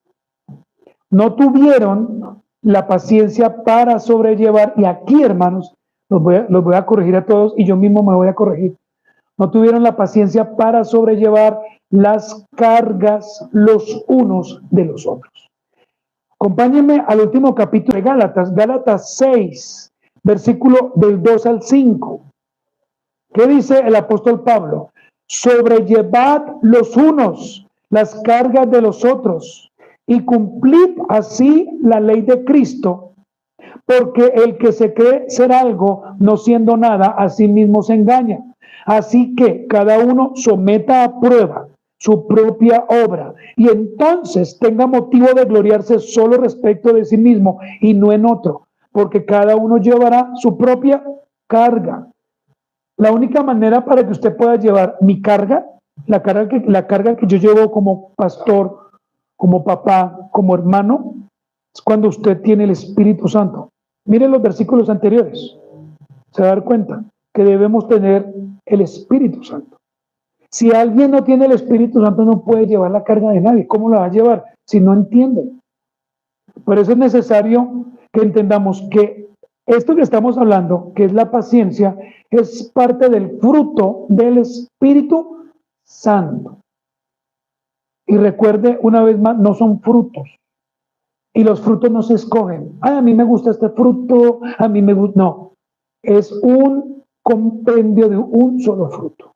No tuvieron la paciencia para sobrellevar, y aquí, hermanos, los voy a corregir a todos y yo mismo me voy a corregir. No tuvieron la paciencia para sobrellevar las cargas los unos de los otros. Acompáñenme al último capítulo de Gálatas, Gálatas 6, versículo del 2 al 5. ¿Qué dice el apóstol Pablo? Sobrellevad los unos las cargas de los otros y cumplid así la ley de Cristo, porque el que se cree ser algo no siendo nada, a sí mismo se engaña. Así que cada uno someta a prueba su propia obra y entonces tenga motivo de gloriarse solo respecto de sí mismo y no en otro, porque cada uno llevará su propia carga. La única manera para que usted pueda llevar mi carga, la carga que yo llevo como pastor, como papá, como hermano, es cuando usted tiene el Espíritu Santo. Miren los versículos anteriores. Se va a dar cuenta que debemos tener el Espíritu Santo. Si alguien no tiene el Espíritu Santo, no puede llevar la carga de nadie. ¿Cómo la va a llevar si no entiende? Por eso es necesario que entendamos que esto que estamos hablando, que es la paciencia, es parte del fruto del Espíritu Santo. Y recuerde una vez más, no son frutos. Y los frutos no se escogen. Ay, a mí me gusta este fruto, a mí me gusta. No, es un compendio de un solo fruto.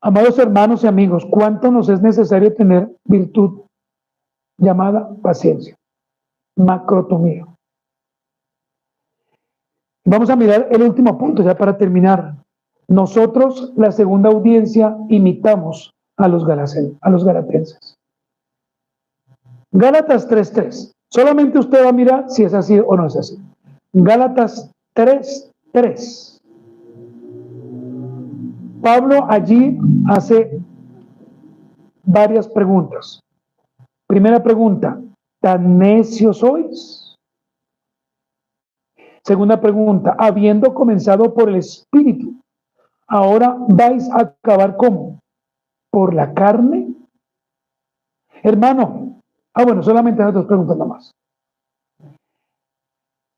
Amados hermanos y amigos, ¿cuánto nos es necesario tener virtud llamada paciencia? Macrotomía. Vamos a mirar el último punto ya para terminar. Nosotros, la segunda audiencia, imitamos a los galatenses. Gálatas 3:3. Solamente usted va a mirar si es así o no es así. Gálatas 3:3. Pablo allí hace varias preguntas. Primera pregunta, ¿tan necios sois? Segunda pregunta, habiendo comenzado por el Espíritu, ¿ahora vais a acabar cómo? ¿Por la carne? Hermano, bueno, solamente hay dos preguntas nada más.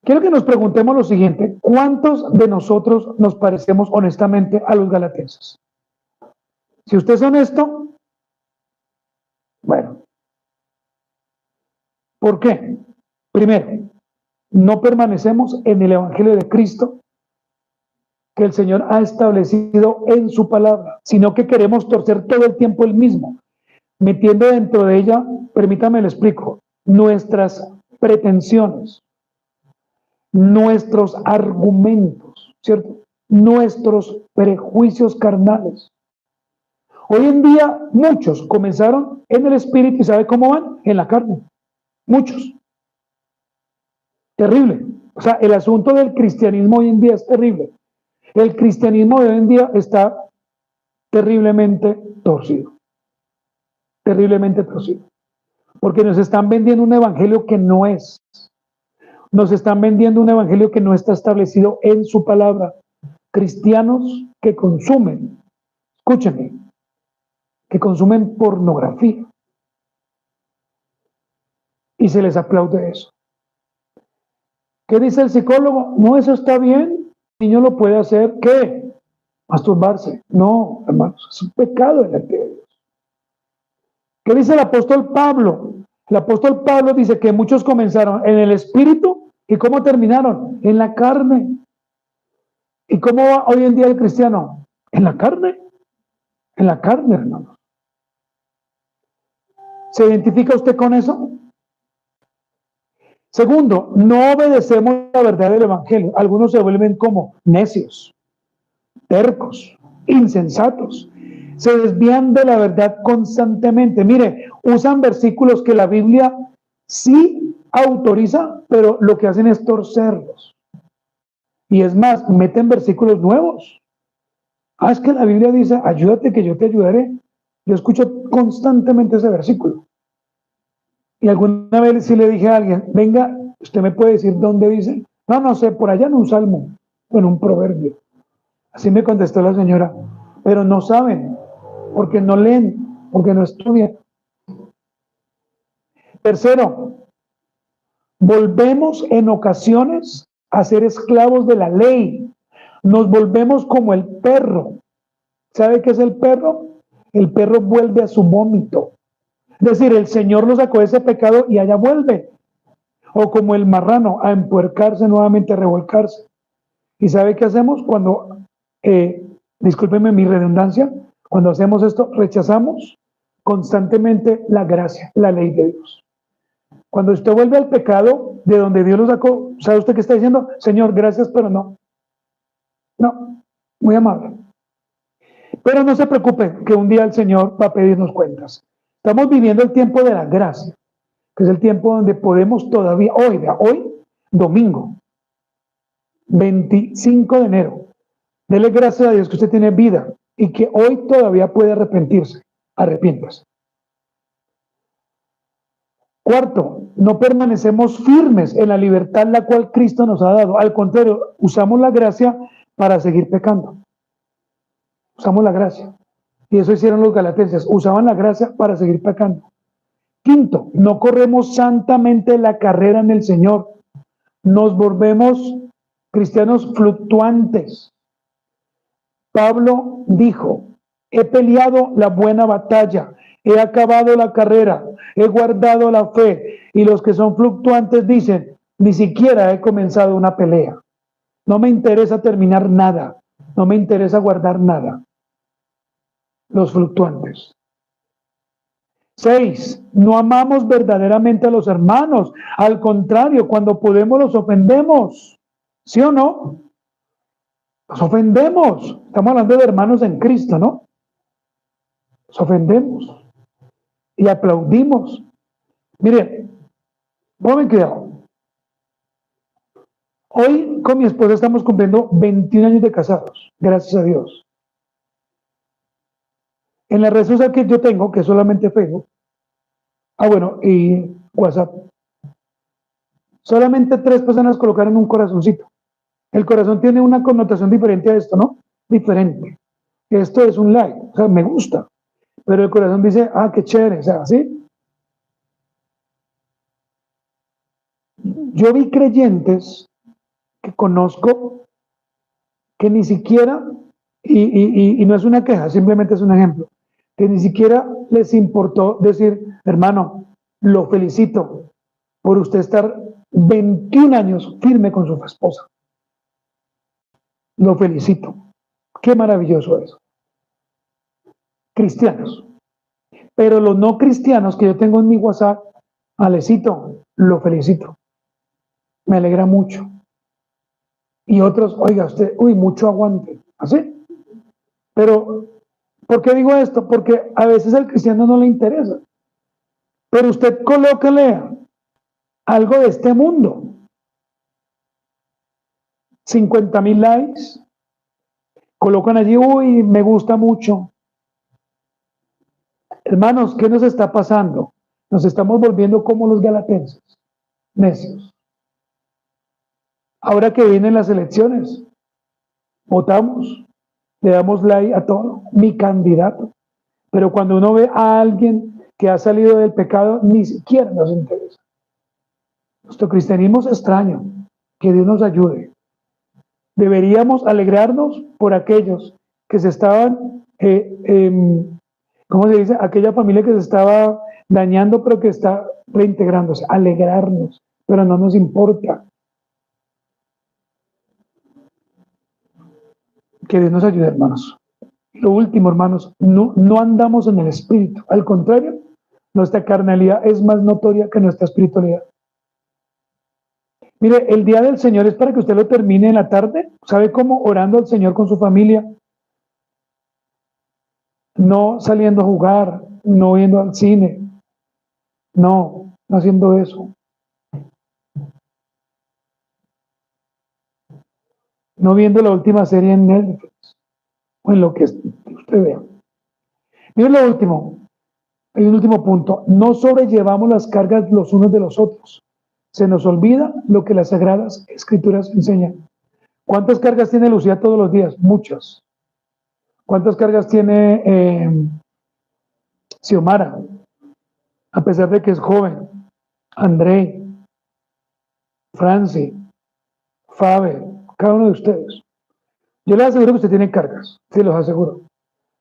Quiero que nos preguntemos lo siguiente, ¿cuántos de nosotros nos parecemos honestamente a los galatenses? Si usted es honesto, bueno. ¿Por qué? Primero, no permanecemos en el Evangelio de Cristo que el Señor ha establecido en su palabra, sino que queremos torcer todo el tiempo el mismo, metiendo dentro de ella, permítame le explico, nuestras pretensiones, nuestros argumentos, ¿cierto? Nuestros prejuicios carnales. Hoy en día muchos comenzaron en el espíritu y ¿sabe cómo van? En la carne. Muchos. Terrible. O sea, el asunto del cristianismo hoy en día es terrible. El cristianismo de hoy en día está terriblemente torcido. Terriblemente torcido. Porque nos están vendiendo un evangelio que no es. Nos están vendiendo un evangelio que no está establecido en su palabra. Cristianos que consumen, escúchenme, que consumen pornografía. Y se les aplaude eso. ¿Qué dice el psicólogo? No, eso está bien. El niño lo puede hacer. ¿Qué? Masturbarse. No, hermanos, es un pecado delante de Dios. ¿Qué dice el apóstol Pablo? El apóstol Pablo dice que muchos comenzaron en el espíritu y ¿cómo terminaron? En la carne. ¿Y cómo va hoy en día el cristiano? En la carne. En la carne, hermanos. ¿Se identifica usted con eso? Segundo, no obedecemos la verdad del Evangelio. Algunos se vuelven como necios, tercos, insensatos. Se desvían de la verdad constantemente. Mire, usan versículos que la Biblia sí autoriza, pero lo que hacen es torcerlos. Y es más, meten versículos nuevos. Ah, es que la Biblia dice, ayúdate que yo te ayudaré. Yo escucho constantemente ese versículo. Y alguna vez sí le dije a alguien, venga, ¿usted me puede decir dónde dice? No, no sé, por allá en un salmo, en un proverbio. Así me contestó la señora, pero no saben, porque no leen, porque no estudian. Tercero, volvemos en ocasiones a ser esclavos de la ley. Nos volvemos como el perro. ¿Sabe qué es el perro? El perro vuelve a su vómito. Es decir, el Señor lo sacó de ese pecado y allá vuelve. O como el marrano, a empuercarse nuevamente, a revolcarse. ¿Y sabe qué hacemos cuando, discúlpeme mi redundancia, cuando hacemos esto, rechazamos constantemente la gracia, la ley de Dios? Cuando usted vuelve al pecado de donde Dios lo sacó, ¿sabe usted qué está diciendo? Señor, gracias, pero no. No, muy amable. Pero no se preocupe, que un día el Señor va a pedirnos cuentas. Estamos viviendo el tiempo de la gracia, que es el tiempo donde podemos todavía, hoy, domingo, 25 de enero, dele gracias a Dios que usted tiene vida y que hoy todavía puede arrepentirse. Arrepiéntase. Cuarto, no permanecemos firmes en la libertad la cual Cristo nos ha dado. Al contrario, usamos la gracia para seguir pecando. Usamos la gracia. Y eso hicieron los galatenses. Usaban la gracia para seguir pecando. Quinto, no corremos santamente la carrera en el Señor. Nos volvemos cristianos fluctuantes. Pablo dijo, he peleado la buena batalla, he acabado la carrera, he guardado la fe. Y los que son fluctuantes dicen, ni siquiera he comenzado una pelea. No me interesa terminar nada, no me interesa guardar nada. Los fluctuantes. 6. No amamos verdaderamente a los hermanos. Al contrario, cuando podemos los ofendemos. ¿Sí o no? Los ofendemos. Estamos hablando de hermanos en Cristo, ¿no? Los ofendemos. Y aplaudimos. Miren, ponme cuidado. Hoy con mi esposa estamos cumpliendo 21 años de casados. Gracias a Dios. En la red social que yo tengo, que es solamente Facebook, y WhatsApp, solamente 3 personas colocaron un corazoncito. El corazón tiene una connotación diferente a esto, ¿no? Diferente. Esto es un like, o sea, me gusta. Pero el corazón dice, ah, qué chévere, o sea, ¿sí? Yo vi creyentes que conozco que ni siquiera, y no es una queja, simplemente es un ejemplo, que ni siquiera les importó decir, hermano, lo felicito por usted estar 21 años firme con su esposa. Lo felicito. Qué maravilloso eso. Cristianos. Pero los no cristianos que yo tengo en mi WhatsApp, Alecito, lo felicito. Me alegra mucho. Y otros, oiga usted, uy, mucho aguante. ¿Así? Pero, ¿por qué digo esto? Porque a veces al cristiano no le interesa. Pero usted colóquele algo de este mundo. 50,000 likes. Colocan allí, uy, me gusta mucho. Hermanos, ¿qué nos está pasando? Nos estamos volviendo como los galatenses, necios. Ahora que vienen las elecciones, votamos, le damos like a todo, mi candidato. Pero cuando uno ve a alguien que ha salido del pecado, ni siquiera nos interesa. Nuestro cristianismo es extraño, que Dios nos ayude. Deberíamos alegrarnos por aquellos que se estaban, ¿cómo se dice? Aquella familia que se estaba dañando, pero que está reintegrándose. Alegrarnos, pero no nos importa. Que Dios nos ayude, hermanos. Lo último, hermanos, no andamos en el espíritu. Al contrario, nuestra carnalidad es más notoria que nuestra espiritualidad. Mire, el día del Señor es para que usted lo termine en la tarde. ¿Sabe cómo? Orando al Señor con su familia, no saliendo a jugar, no yendo al cine, no haciendo eso, no viendo la última serie en Netflix o en lo que usted vea. Mire lo último, hay un último punto, no sobrellevamos las cargas los unos de los otros. Se nos olvida lo que las Sagradas Escrituras enseñan. ¿Cuántas cargas tiene Lucía todos los días? Muchas. ¿Cuántas cargas tiene Xiomara? A pesar de que es joven. André, Franci, Faber, cada uno de ustedes. Yo les aseguro que usted tiene cargas, sí los aseguro.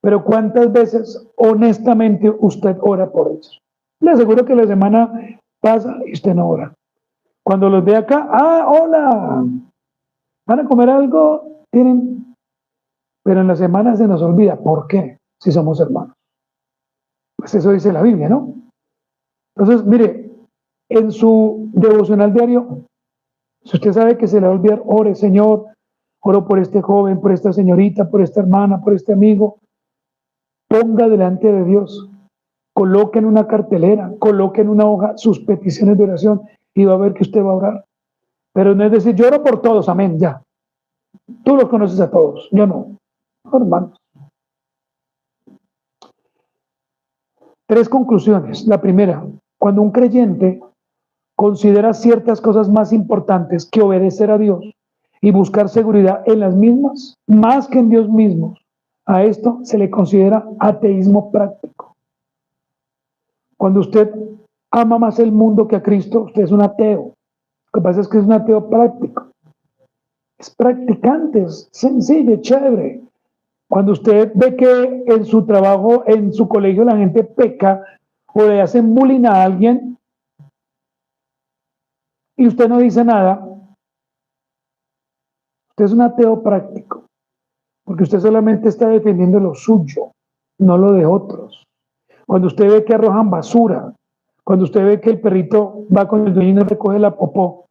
Pero ¿cuántas veces honestamente usted ora por ellos? Le aseguro que la semana pasa y usted no ora. Cuando los ve acá, hola, ¿van a comer algo? Tienen. Pero en la semana se nos olvida. ¿Por qué? Si somos hermanos. Pues eso dice la Biblia, ¿no? Entonces, mire, en su devocional diario, si usted sabe que se le va a olvidar, ore, Señor, oro por este joven, por esta señorita, por esta hermana, por este amigo. Ponga delante de Dios, coloque en una cartelera, coloque en una hoja sus peticiones de oración y va a ver que usted va a orar. Pero no es decir, yo oro por todos, amén, ya. Tú los conoces a todos, yo no. Hermanos. 3 conclusiones. La primera, cuando un creyente considera ciertas cosas más importantes que obedecer a Dios y buscar seguridad en las mismas, más que en Dios mismo, a esto se le considera ateísmo práctico. Cuando usted ama más el mundo que a Cristo, usted es un ateo. Lo que pasa es que es un ateo práctico. Es practicante, es sencillo, chévere. Cuando usted ve que en su trabajo, en su colegio, la gente peca o le hacen bullying a alguien y usted no dice nada, usted es un ateo práctico, porque usted solamente está defendiendo lo suyo, no lo de otros. Cuando usted ve que arrojan basura, cuando usted ve que el perrito va con el dueño y no recoge la popó, o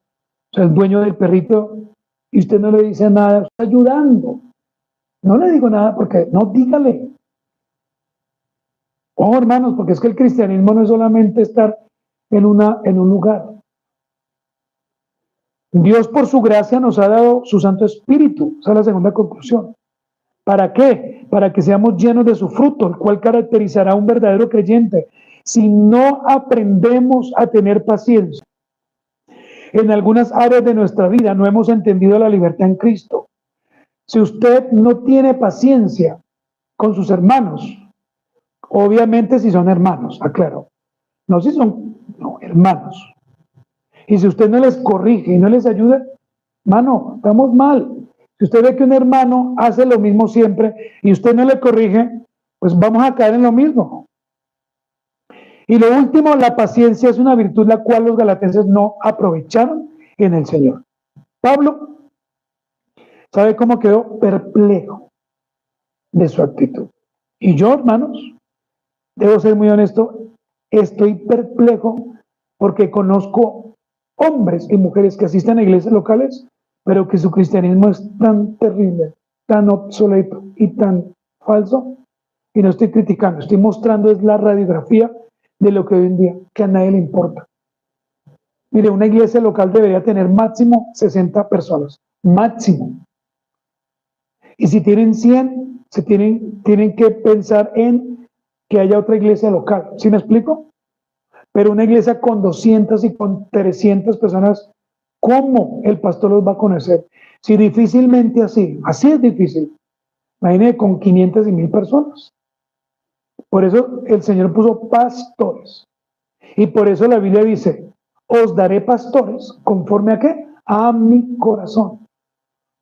sea, el dueño del perrito, y usted no le dice nada, está ayudando. No le digo nada porque no, dígale. Oh, hermanos, porque es que el cristianismo no es solamente estar en un lugar. Dios por su gracia nos ha dado su Santo Espíritu. Esa es la segunda conclusión. ¿Para qué? Para que seamos llenos de su fruto, el cual caracterizará a un verdadero creyente. Si no aprendemos a tener paciencia, en algunas áreas de nuestra vida no hemos entendido la libertad en Cristo. Si usted no tiene paciencia con sus hermanos, obviamente si son hermanos, aclaro, no si son hermanos. Y si usted no les corrige y no les ayuda, hermano, estamos mal. Si usted ve que un hermano hace lo mismo siempre y usted no le corrige, pues vamos a caer en lo mismo. Y lo último, la paciencia es una virtud la cual los galatenses no aprovecharon en el Señor. Pablo, ¿sabe cómo quedó? Perplejo de su actitud. Y yo, hermanos, debo ser muy honesto, estoy perplejo porque conozco hombres y mujeres que asisten a iglesias locales, pero que su cristianismo es tan terrible, tan obsoleto y tan falso. Y no estoy criticando, estoy mostrando es la radiografía de lo que hoy en día, que a nadie le importa. Mire, una iglesia local debería tener máximo 60 personas, máximo. Y si tienen 100, tienen que pensar en que haya otra iglesia local. ¿Sí me explico? Pero una iglesia con 200 y con 300 personas, ¿cómo el pastor los va a conocer? Si difícilmente así es difícil. Imagínate con 500 y 1000 personas. Por eso el Señor puso pastores. Y por eso la Biblia dice, os daré pastores conforme a qué? A mi corazón.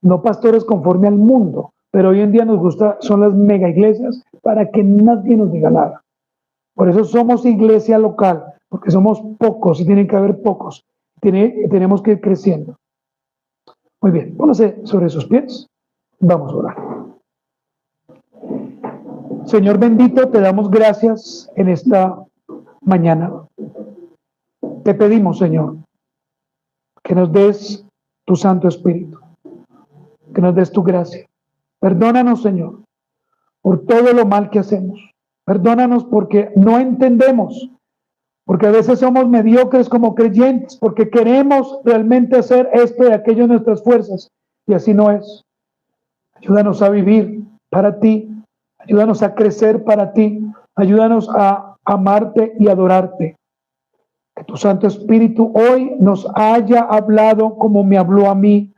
No pastores conforme al mundo. Pero hoy en día nos gusta, son las mega iglesias para que nadie nos diga nada. Por eso somos iglesia local, porque somos pocos y tienen que haber pocos. Tenemos que ir creciendo. Muy bien, póngase sobre sus pies. Vamos a orar. Señor bendito, te damos gracias en esta mañana. Te pedimos, Señor, que nos des tu Santo Espíritu, que nos des tu gracia. Perdónanos, Señor, por todo lo mal que hacemos. Perdónanos porque no entendemos, porque a veces somos mediocres como creyentes, porque queremos realmente hacer esto y aquello en nuestras fuerzas, y así no es. Ayúdanos a vivir para ti, ayúdanos a crecer para ti, ayúdanos a amarte y adorarte. Que tu Santo Espíritu hoy nos haya hablado como me habló a mí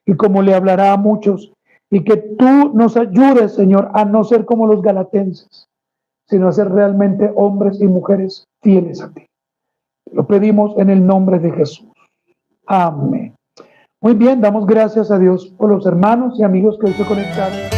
y como le hablará a muchos, y que tú nos ayudes, Señor, a no ser como los galatenses, sino a ser realmente hombres y mujeres fieles a ti. Lo pedimos en el nombre de Jesús. Amén. Muy bien, damos gracias a Dios por los hermanos y amigos que hoy se conectaron.